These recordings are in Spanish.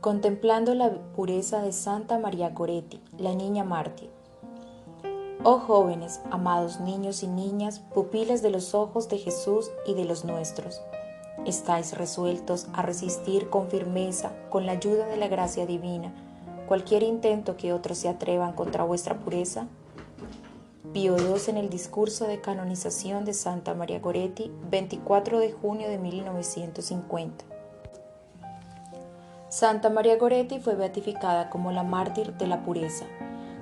Contemplando la pureza de Santa María Goretti, la niña mártir. Oh jóvenes, amados niños y niñas, pupilas de los ojos de Jesús y de los nuestros, ¿estáis resueltos a resistir con firmeza, con la ayuda de la gracia divina, cualquier intento que otros se atrevan contra vuestra pureza? Pío II en el discurso de canonización de Santa María Goretti, 24 de junio de 1950. Santa María Goretti fue beatificada como la mártir de la pureza.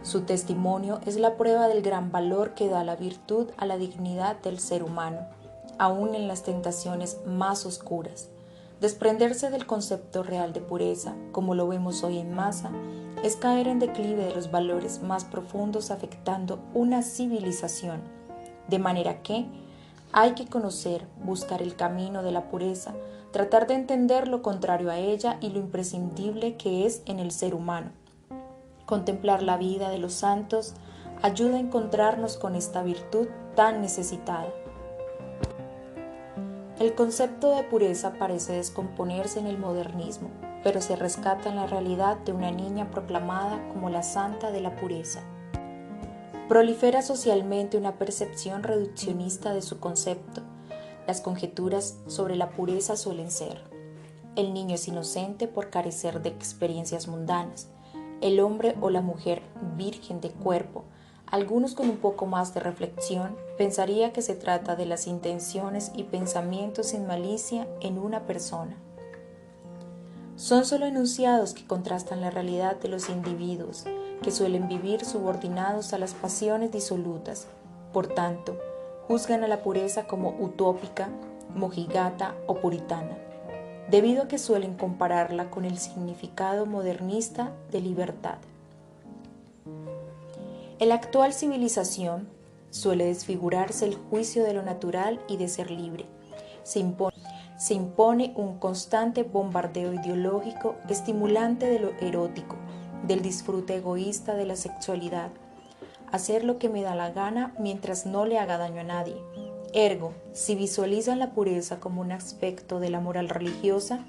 Su testimonio es la prueba del gran valor que da la virtud a la dignidad del ser humano, aun en las tentaciones más oscuras. Desprenderse del concepto real de pureza, como lo vemos hoy en masa, es caer en declive de los valores más profundos afectando una civilización, de manera que hay que conocer, buscar el camino de la pureza, tratar de entender lo contrario a ella y lo imprescindible que es en el ser humano. Contemplar la vida de los santos ayuda a encontrarnos con esta virtud tan necesitada. El concepto de pureza parece descomponerse en el modernismo, pero se rescata en la realidad de una niña proclamada como la santa de la pureza. Prolifera socialmente una percepción reduccionista de su concepto. Las conjeturas sobre la pureza suelen ser: el niño es inocente por carecer de experiencias mundanas, el hombre o la mujer virgen de cuerpo. Algunos con un poco más de reflexión pensaría que se trata de las intenciones y pensamientos sin malicia en una persona. Son solo enunciados que contrastan la realidad de los individuos, que suelen vivir subordinados a las pasiones disolutas. Por tanto, juzgan a la pureza como utópica, mojigata o puritana, debido a que suelen compararla con el significado modernista de libertad. En la actual civilización suele desfigurarse el juicio de lo natural y de ser libre. Se impone un constante bombardeo ideológico estimulante de lo erótico, del disfrute egoísta de la sexualidad. Hacer lo que me da la gana mientras no le haga daño a nadie. Ergo, si visualizan la pureza como un aspecto de la moral religiosa,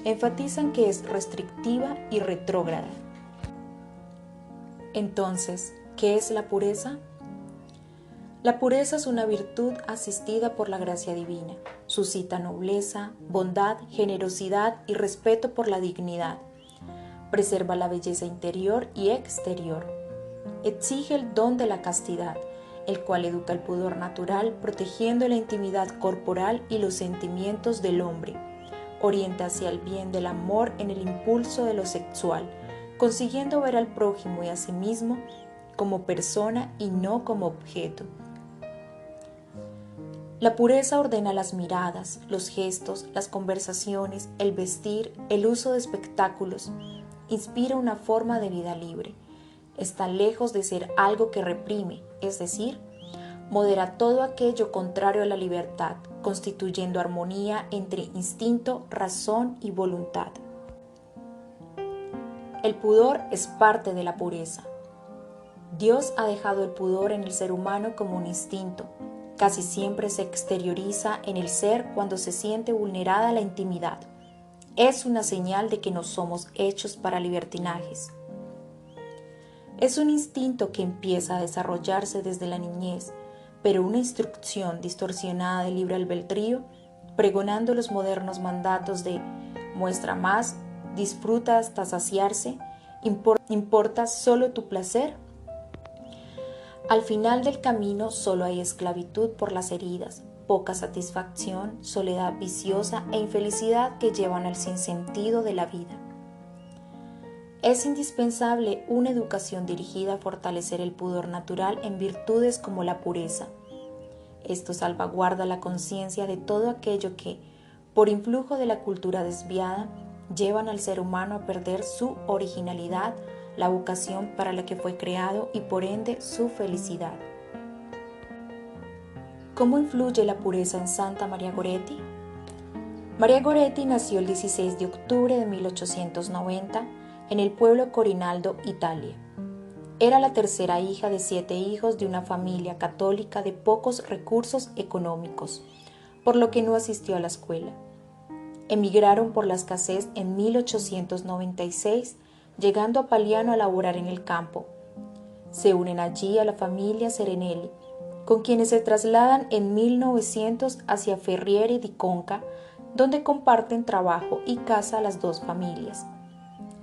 enfatizan que es restrictiva y retrógrada. Entonces, ¿qué es la pureza? La pureza es una virtud asistida por la gracia divina. Suscita nobleza, bondad, generosidad y respeto por la dignidad. Preserva la belleza interior y exterior. Exige el don de la castidad, el cual educa el pudor natural, protegiendo la intimidad corporal y los sentimientos del hombre. Orienta hacia el bien del amor en el impulso de lo sexual, consiguiendo ver al prójimo y a sí mismo como persona y no como objeto. La pureza ordena las miradas, los gestos, las conversaciones, el vestir, el uso de espectáculos. Inspira una forma de vida libre. Está lejos de ser algo que reprime, es decir, modera todo aquello contrario a la libertad, constituyendo armonía entre instinto, razón y voluntad. El pudor es parte de la pureza. Dios ha dejado el pudor en el ser humano como un instinto. Casi siempre se exterioriza en el ser cuando se siente vulnerada la intimidad. Es una señal de que no somos hechos para libertinajes. Es un instinto que empieza a desarrollarse desde la niñez, pero una instrucción distorsionada de libre albedrío, pregonando los modernos mandatos de muestra más, disfruta hasta saciarse, importa solo tu placer. Al final del camino solo hay esclavitud por las heridas, poca satisfacción, soledad viciosa e infelicidad que llevan al sinsentido de la vida. Es indispensable una educación dirigida a fortalecer el pudor natural en virtudes como la pureza. Esto salvaguarda la conciencia de todo aquello que, por influjo de la cultura desviada, llevan al ser humano a perder su originalidad, la vocación para la que fue creado y por ende su felicidad. ¿Cómo influye la pureza en Santa María Goretti? María Goretti nació el 16 de octubre de 1890 en el pueblo Corinaldo, Italia. Era la tercera hija de 7 hijos de una familia católica de pocos recursos económicos, por lo que no asistió a la escuela. Emigraron por la escasez en 1896, llegando a Paliano a laborar en el campo. Se unen allí a la familia Serenelli, con quienes se trasladan en 1900 hacia Ferriere di Conca, donde comparten trabajo y casa las dos familias.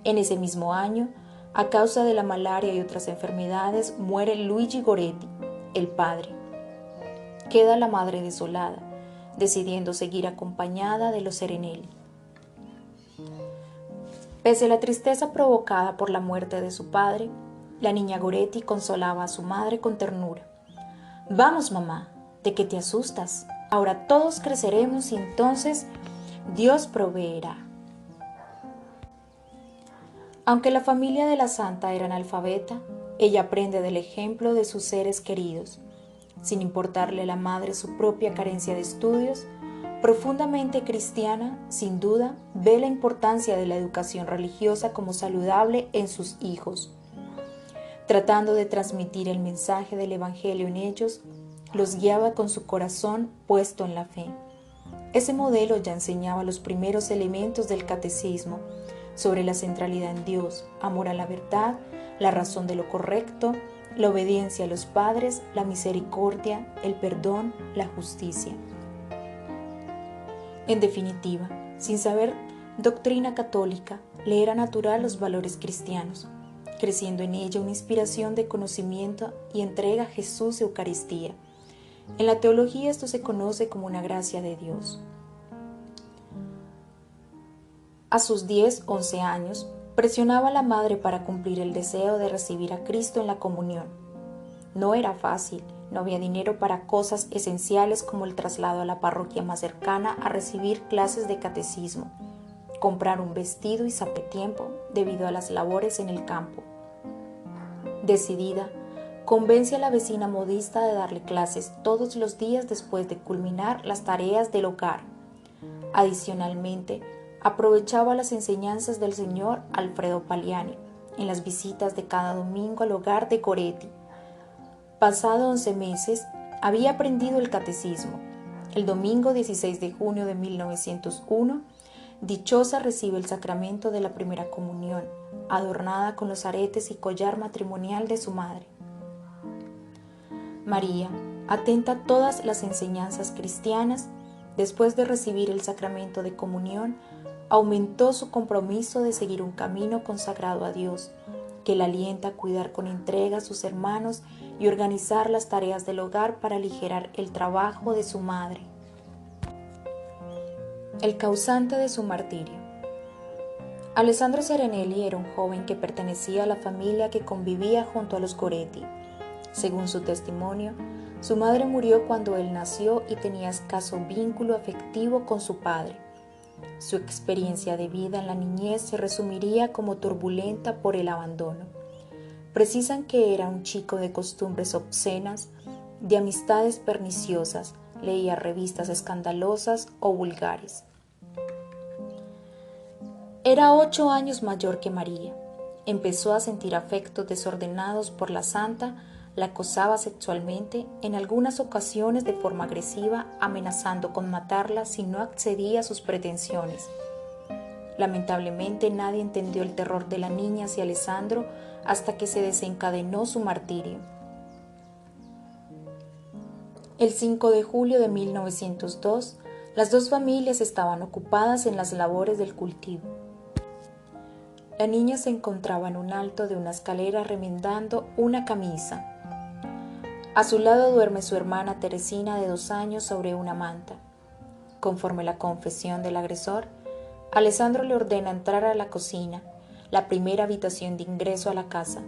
En ese mismo año, a causa de la malaria y otras enfermedades, muere Luigi Goretti, el padre. Queda la madre desolada, decidiendo seguir acompañada de los Serenelli. Pese a la tristeza provocada por la muerte de su padre, la niña Goretti consolaba a su madre con ternura. «Vamos, mamá, ¿de qué te asustas? Ahora todos creceremos y entonces Dios proveerá». Aunque la familia de la santa era analfabeta, ella aprende del ejemplo de sus seres queridos. Sin importarle a la madre su propia carencia de estudios, profundamente cristiana, sin duda, ve la importancia de la educación religiosa como saludable en sus hijos. Tratando de transmitir el mensaje del Evangelio en ellos, los guiaba con su corazón puesto en la fe. Ese modelo ya enseñaba los primeros elementos del catecismo sobre la centralidad en Dios, amor a la verdad, la razón de lo correcto, la obediencia a los padres, la misericordia, el perdón, la justicia. En definitiva, sin saber doctrina católica, le era natural los valores cristianos, creciendo en ella una inspiración de conocimiento y entrega a Jesús y Eucaristía. En la teología esto se conoce como una gracia de Dios. A sus 10-11 años, presionaba a la madre para cumplir el deseo de recibir a Cristo en la comunión. No era fácil, no había dinero para cosas esenciales como el traslado a la parroquia más cercana a recibir clases de catecismo, comprar un vestido y zapatiempo debido a las labores en el campo. Decidida, convence a la vecina modista de darle clases todos los días después de culminar las tareas del hogar. Adicionalmente, aprovechaba las enseñanzas del señor Alfredo Paliani en las visitas de cada domingo al hogar de Goretti. Pasado 11 meses, había aprendido el catecismo. El domingo 16 de junio de 1901, dichosa recibe el sacramento de la primera comunión, adornada con los aretes y collar matrimonial de su madre. María, atenta a todas las enseñanzas cristianas, después de recibir el sacramento de comunión, aumentó su compromiso de seguir un camino consagrado a Dios, que la alienta a cuidar con entrega a sus hermanos y organizar las tareas del hogar para aligerar el trabajo de su madre. El causante de su martirio. Alessandro Serenelli era un joven que pertenecía a la familia que convivía junto a los Goretti. Según su testimonio, su madre murió cuando él nació y tenía escaso vínculo afectivo con su padre. Su experiencia de vida en la niñez se resumiría como turbulenta por el abandono. Precisan que era un chico de costumbres obscenas, de amistades perniciosas, leía revistas escandalosas o vulgares. Era 8 años mayor que María. Empezó a sentir afectos desordenados por la santa, la acosaba sexualmente, en algunas ocasiones de forma agresiva, amenazando con matarla si no accedía a sus pretensiones. Lamentablemente nadie entendió el terror de la niña hacia Alessandro hasta que se desencadenó su martirio. El 5 de julio de 1902, las dos familias estaban ocupadas en las labores del cultivo. La niña se encontraba en un alto de una escalera remendando una camisa. A su lado duerme su hermana Teresina de 2 años sobre una manta. Conforme la confesión del agresor, Alessandro le ordena entrar a la cocina, la primera habitación de ingreso a la casa.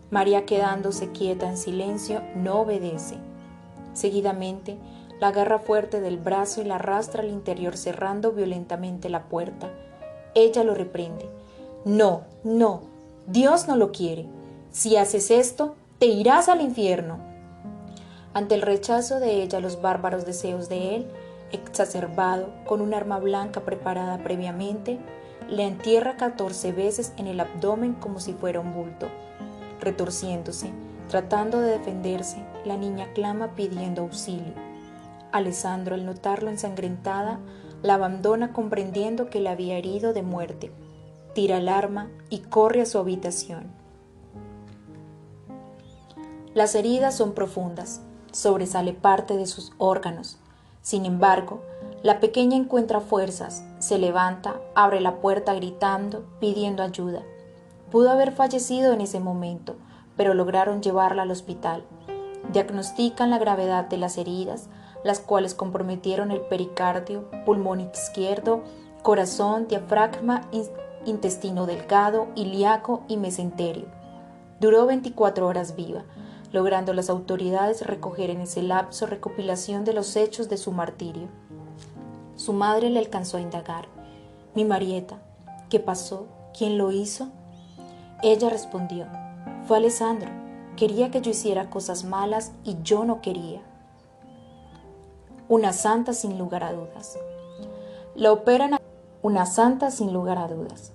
María, quedándose quieta en silencio, no obedece. Seguidamente, la agarra fuerte del brazo y la arrastra al interior cerrando violentamente la puerta. Ella lo reprende. No, no, Dios no lo quiere. Si haces esto, te irás al infierno. Ante el rechazo de ella a los bárbaros deseos de él, exacerbado con un arma blanca preparada previamente, le entierra 14 veces en el abdomen como si fuera un bulto. Retorciéndose, tratando de defenderse, la niña clama pidiendo auxilio. Alessandro, al notarlo ensangrentada, La abandona comprendiendo que la había herido de muerte. Tira el arma y corre a su habitación. Las heridas son profundas, sobresale parte de sus órganos. Sin embargo, la pequeña encuentra fuerzas, se levanta, abre la puerta gritando, pidiendo ayuda. Pudo haber fallecido en ese momento, pero lograron llevarla al hospital. Diagnostican la gravedad de las heridas, las cuales comprometieron el pericardio, pulmón izquierdo, corazón, diafragma, intestino delgado, ilíaco y mesenterio. Duró 24 horas viva, logrando las autoridades recoger en ese lapso recopilación de los hechos de su martirio. Su madre le alcanzó a indagar: «Mi Marieta, ¿qué pasó? ¿Quién lo hizo?». Ella respondió: «Fue Alessandro. Quería que yo hiciera cosas malas y yo no quería». Una santa sin lugar a dudas. Una santa sin lugar a dudas.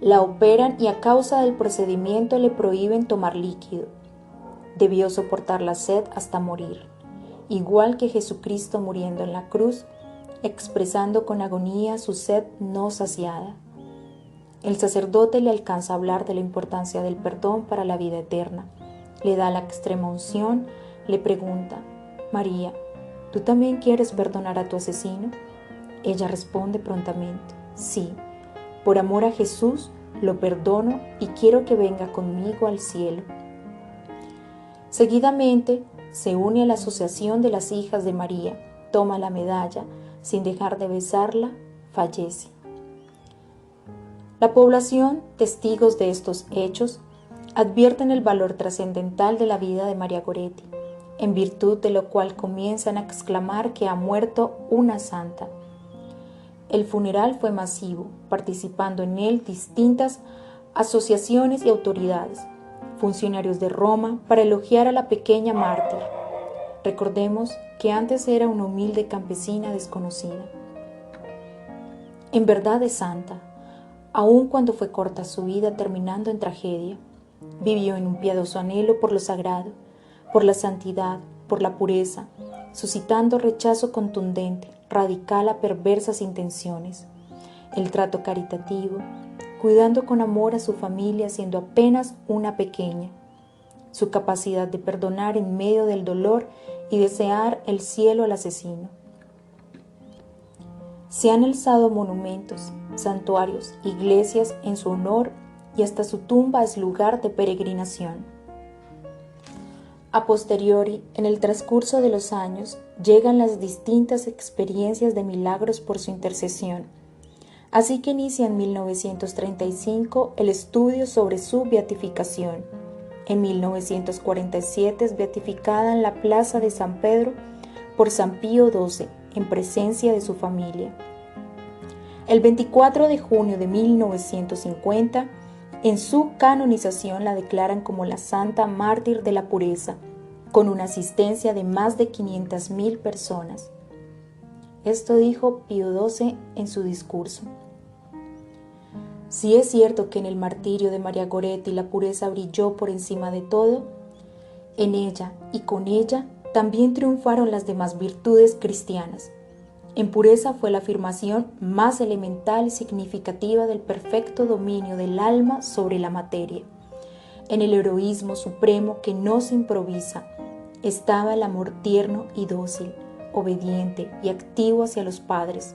La operan y a causa del procedimiento le prohíben tomar líquido. Debió soportar la sed hasta morir, igual que Jesucristo muriendo en la cruz, expresando con agonía su sed no saciada. El sacerdote le alcanza a hablar de la importancia del perdón para la vida eterna. Le da la extrema unción, le pregunta: «María, ¿tú también quieres perdonar a tu asesino?». Ella responde prontamente: «Sí, por amor a Jesús lo perdono y quiero que venga conmigo al cielo». Seguidamente se une a la Asociación de las Hijas de María, toma la medalla, sin dejar de besarla, fallece. La población, testigos de estos hechos, advierten el valor trascendental de la vida de María Goretti, en virtud de lo cual comienzan a exclamar que ha muerto una santa. El funeral fue masivo, participando en él distintas asociaciones y autoridades, funcionarios de Roma, para elogiar a la pequeña mártir. Recordemos que antes era una humilde campesina desconocida. En verdad es santa, aun cuando fue corta su vida terminando en tragedia. Vivió en un piadoso anhelo por lo sagrado, por la santidad, por la pureza, suscitando rechazo contundente, radical a perversas intenciones. El trato caritativo, cuidando con amor a su familia siendo apenas una pequeña. Su capacidad de perdonar en medio del dolor y desear el cielo al asesino. Se han alzado monumentos, santuarios, iglesias en su honor y hasta su tumba es lugar de peregrinación. A posteriori, en el transcurso de los años, llegan las distintas experiencias de milagros por su intercesión. Así que inicia en 1935 el estudio sobre su beatificación. En 1947 es beatificada en la plaza de San Pedro por San Pío XII, en presencia de su familia. El 24 de junio de 1950, en su canonización la declaran como la Santa Mártir de la Pureza, con una asistencia de más de 500.000 personas. Esto dijo Pío XII en su discurso. Si es cierto que en el martirio de María Goretti la pureza brilló por encima de todo, en ella y con ella también triunfaron las demás virtudes cristianas. En pureza fue la afirmación más elemental y significativa del perfecto dominio del alma sobre la materia. En el heroísmo supremo que no se improvisa, estaba el amor tierno y dócil, obediente y activo hacia los padres.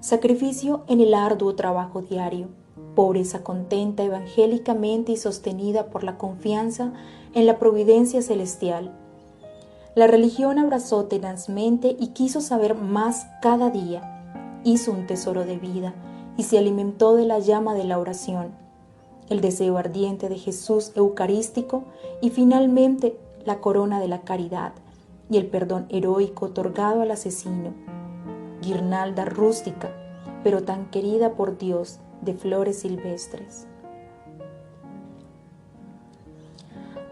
Sacrificio en el arduo trabajo diario, pobreza contenta evangélicamente y sostenida por la confianza en la providencia celestial. La religión abrazó tenazmente y quiso saber más cada día. Hizo un tesoro de vida y se alimentó de la llama de la oración, el deseo ardiente de Jesús eucarístico y finalmente la corona de la caridad y el perdón heroico otorgado al asesino. Guirnalda rústica, pero tan querida por Dios, de flores silvestres.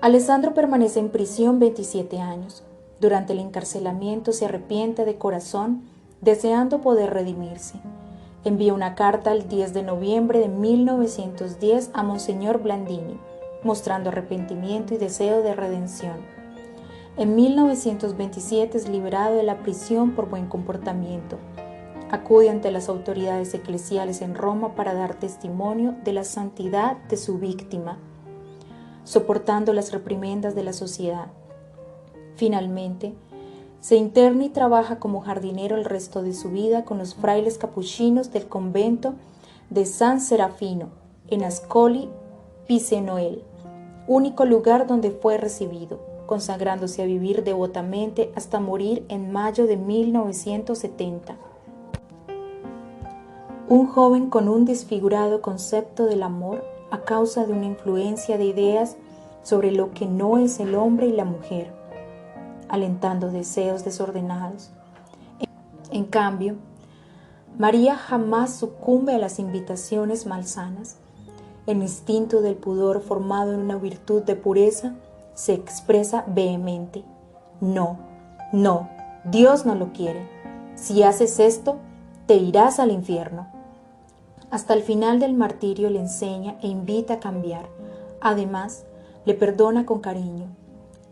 Alessandro permanece en prisión 27 años. Durante el encarcelamiento se arrepiente de corazón, deseando poder redimirse. Envía una carta el 10 de noviembre de 1910 a Monseñor Blandini, mostrando arrepentimiento y deseo de redención. En 1927 es liberado de la prisión por buen comportamiento. Acude ante las autoridades eclesiales en Roma para dar testimonio de la santidad de su víctima, soportando las reprimendas de la sociedad. Finalmente, se interna y trabaja como jardinero el resto de su vida con los frailes capuchinos del convento de San Serafino, en Ascoli Picenoel, único lugar donde fue recibido, consagrándose a vivir devotamente hasta morir en mayo de 1970. Un joven con un desfigurado concepto del amor a causa de una influencia de ideas sobre lo que no es el hombre y la mujer, alentando deseos desordenados. En cambio, María jamás sucumbe a las invitaciones malsanas. El instinto del pudor, formado en una virtud de pureza, se expresa vehemente. No, no, Dios no lo quiere. Si haces esto, te irás al infierno. Hasta el final del martirio le enseña e invita a cambiar. Además, le perdona con cariño.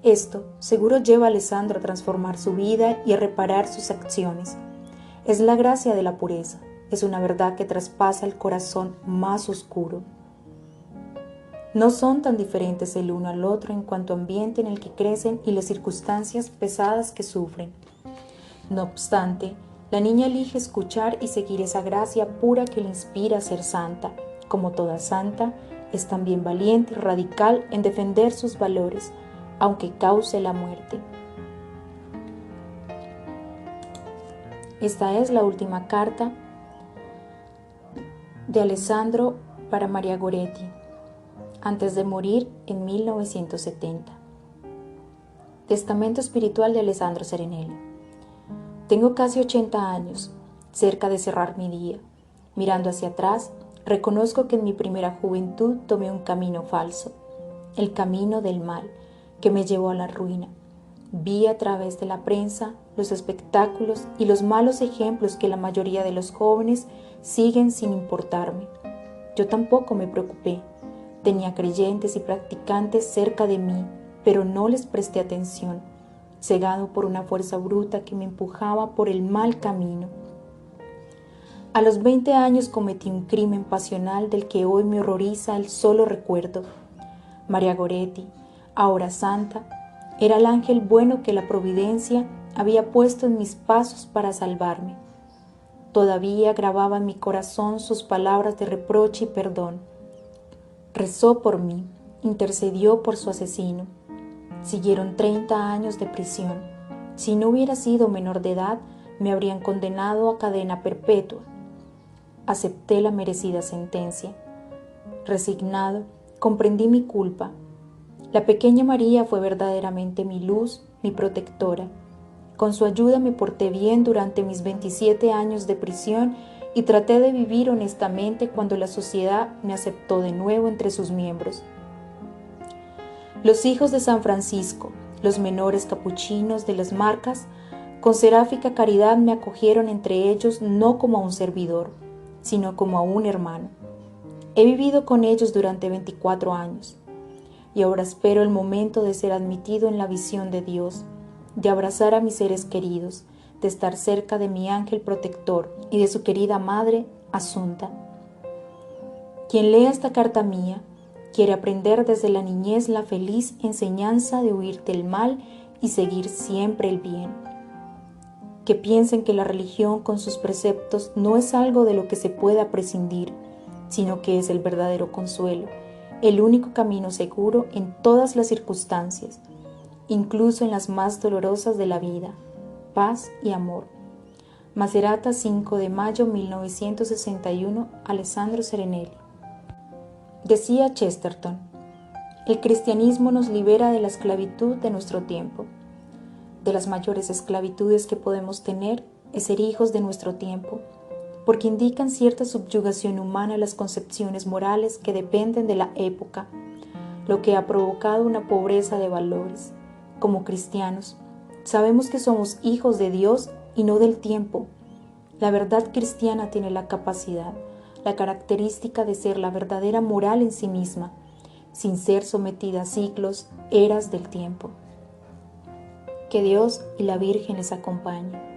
Esto seguro lleva a Alessandro a transformar su vida y a reparar sus acciones. Es la gracia de la pureza, es una verdad que traspasa el corazón más oscuro. No son tan diferentes el uno al otro en cuanto ambiente en el que crecen y las circunstancias pesadas que sufren. No obstante, la niña elige escuchar y seguir esa gracia pura que le inspira a ser santa. Como toda santa, es también valiente y radical en defender sus valores, aunque cause la muerte. Esta es la última carta de Alessandro para María Goretti, antes de morir en 1970. Testamento espiritual de Alessandro Serenelli. Tengo casi 80 años, cerca de cerrar mi día. Mirando hacia atrás, reconozco que en mi primera juventud tomé un camino falso, el camino del mal, que me llevó a la ruina. Vi a través de la prensa los espectáculos y los malos ejemplos que la mayoría de los jóvenes siguen sin importarme. Yo tampoco me preocupé. Tenía creyentes y practicantes cerca de mí, pero no les presté atención, cegado por una fuerza bruta que me empujaba por el mal camino. A los 20 años cometí un crimen pasional del que hoy me horroriza el solo recuerdo. María Goretti, ahora santa, era el ángel bueno que la providencia había puesto en mis pasos para salvarme. Todavía grababa en mi corazón sus palabras de reproche y perdón. Rezó por mí, intercedió por su asesino. Siguieron 30 años de prisión. Si no hubiera sido menor de edad, me habrían condenado a cadena perpetua. Acepté la merecida sentencia. Resignado, comprendí mi culpa. La pequeña María fue verdaderamente mi luz, mi protectora. Con su ayuda me porté bien durante mis 27 años de prisión y traté de vivir honestamente cuando la sociedad me aceptó de nuevo entre sus miembros. Los hijos de San Francisco, los menores capuchinos de las Marcas, con seráfica caridad me acogieron entre ellos no como a un servidor, sino como a un hermano. He vivido con ellos durante 24 años y ahora espero el momento de ser admitido en la visión de Dios, de abrazar a mis seres queridos, de estar cerca de mi ángel protector y de su querida madre, Asunta. Quien lea esta carta mía quiere aprender desde la niñez la feliz enseñanza de huir del mal y seguir siempre el bien. Que piensen que la religión con sus preceptos no es algo de lo que se pueda prescindir, sino que es el verdadero consuelo, el único camino seguro en todas las circunstancias, incluso en las más dolorosas de la vida. Paz y amor. Macerata, 5 de mayo 1961, Alessandro Serenelli. Decía Chesterton, el cristianismo nos libera de la esclavitud de nuestro tiempo. De las mayores esclavitudes que podemos tener es ser hijos de nuestro tiempo, porque indican cierta subyugación humana a las concepciones morales que dependen de la época, lo que ha provocado una pobreza de valores. Como cristianos, sabemos que somos hijos de Dios y no del tiempo. La verdad cristiana tiene la capacidad, la característica de ser la verdadera moral en sí misma, sin ser sometida a ciclos, eras del tiempo. Que Dios y la Virgen les acompañen.